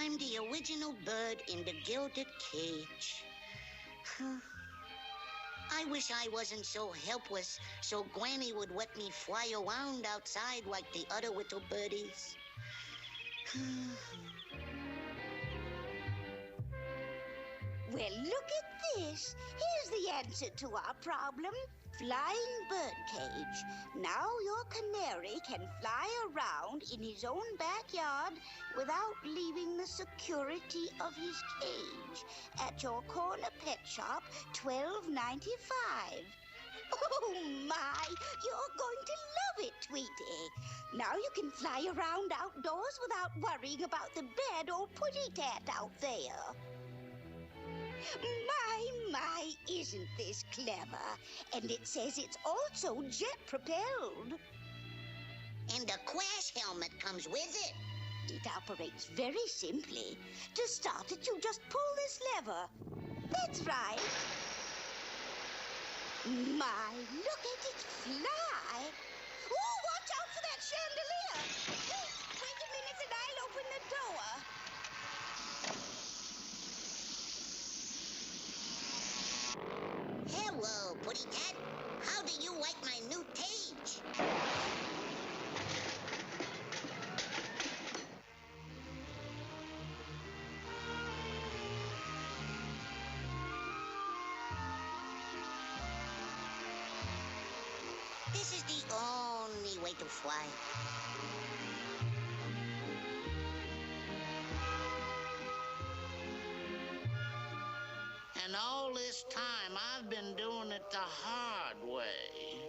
I'm the original bird in the gilded cage. I wish I wasn't so helpless, so Granny would let me fly around outside like the other little birdies. Well, look at this. Here's the answer to our problem. Flying birdcage. Now your canary can fly around in his own backyard without leaving the security of his cage at your corner pet shop, $12.95. Oh, my! You're going to love it, Tweety. Now you can fly around outdoors without worrying about the bed or putty tat out there. My, isn't this clever? And it says it's also jet-propelled. And the crash helmet comes with it. It operates very simply. To start it, you just pull this lever. That's right. My, look at it fly. Oh, watch out for that chandelier. Wait a minute and I'll open the door. Hello, Putty Cat. How do you like my new cage? This is the only way to fly. And all this time, I've been doing it the hard way.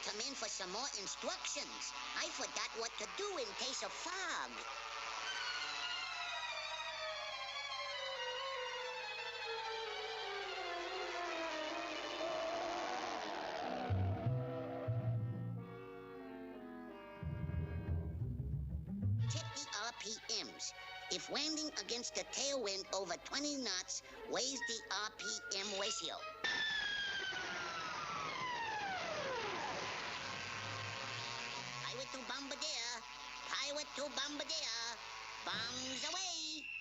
Come in for some more instructions. I forgot what to do in case of fog. Check the RPMs. If landing against the tailwind over 20 knots, raise the RPM ratio. Pilot to Bombardier, bombs away.